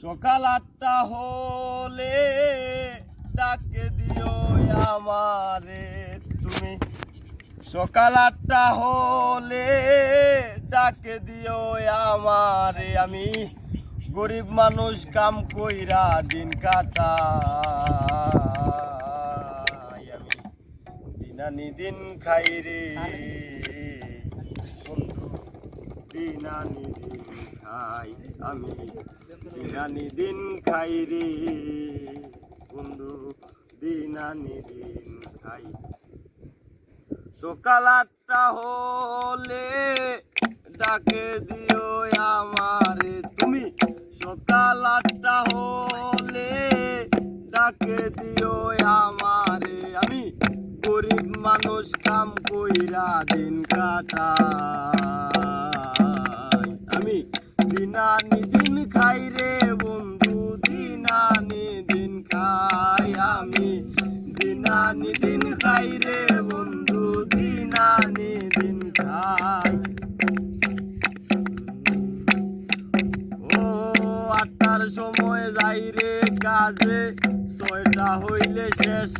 সকাল 8টা হলে ডাকে দিও আমারে তুমি। সকাল 8টা হলে ডাকে দিও আমারে, আমি গরিব মানুষ কাম কইরা দিন কাটাই। আমি দিনানি দিন খাই রে বন্ধু, দিনানি দিন খাই। আমি দিনানি দিন খাই রে বন্ধু, দিনানি দিন খাই। সকাল 8টা হলে ডাকে দিও আমারে তুমি। সকাল 8টা হলে ডাকে দিও আমারে, আমি গরিব মানুষ কাম কইরা দিন কাটাই। আমি দিনানি দিন খাই রে বন্ধু, দিনানি দিন খাই। আমি দিনানি দিন খাই রে বন্ধু, দিনানি দিন খাই। ও 8টার সময় যাই রে কাজে, 6টা হইলে শেষ।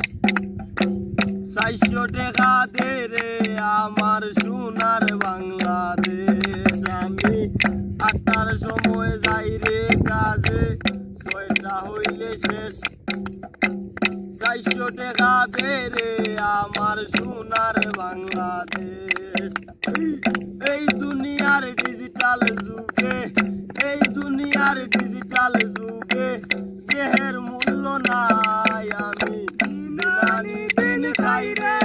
400 টাকা দে রে আমার সোনার বাংলাদেশ। আমি 8টার সময় যাই রে কাজে, 6টা হইলে শেষ। 400 টাকা দে রে আমার সোনার বাংলাদেশ। এই দুনিয়ার ডিজিটাল যুগে, এই দুনিয়ার ডিজিটাল যুগে দেহের মূল্য নাই। আমি দিনানি দিন খাই রে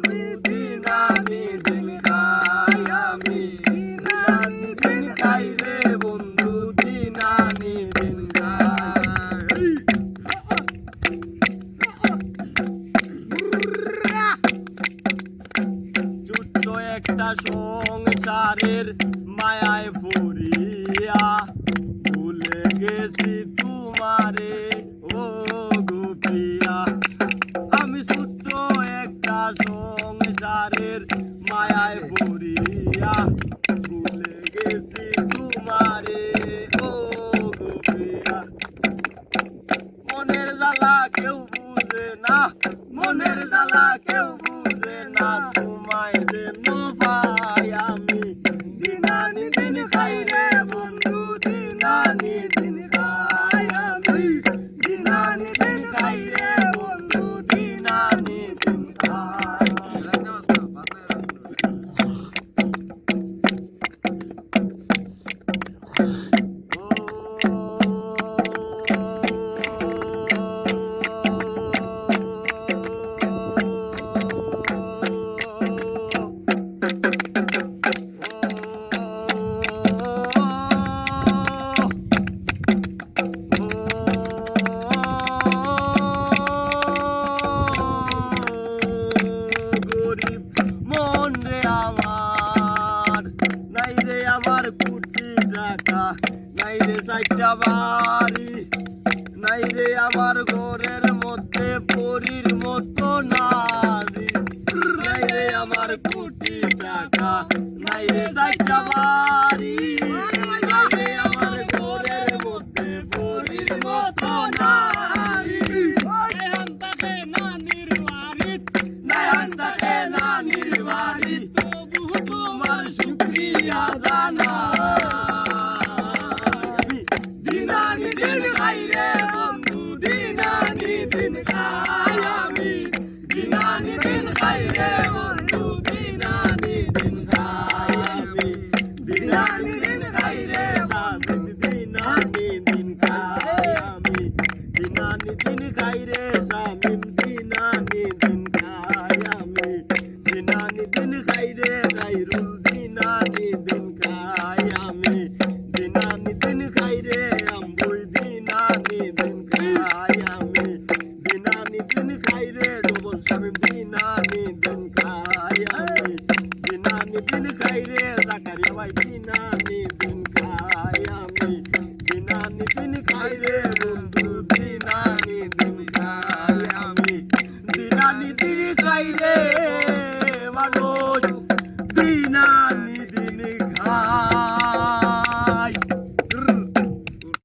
বন্ধু, দিনানি দিন খাই। আমি দিনানি দিন খাই রে বন্ধু, দিনানি দিন খাই। ছোট্ট একটা সংসারের মায়ায় পড়িয়া ভুলে গেছি তোমারে ও গোপিয়া। আমি ছোট্ট একটা সংসারের মায়ায় পড়িয়া ভুলে গেছি তোমারে ও গোপিয়া। মনের জ্বালা কেউ বুঝে না, মনের জ্বালা কেউ বুঝে না, তোমায় যেন পাই। আমি দিনানি দিন খাই রে বন্ধু, দিনানি দিন খাই। আমি দিনানি দিন খাই রে বন্ধু, দিনানি দিন খাই। গরিব মন রে আমার, নাই রে আমার কোটি টাকা, নাই রে 4টা বাড়ি, নাই রে আমার ঘরের মধ্যে পরীর মতো নারী। নাই রে আমার কোটি টাকা, নাই রে 4টা বাড়ি, নাই রে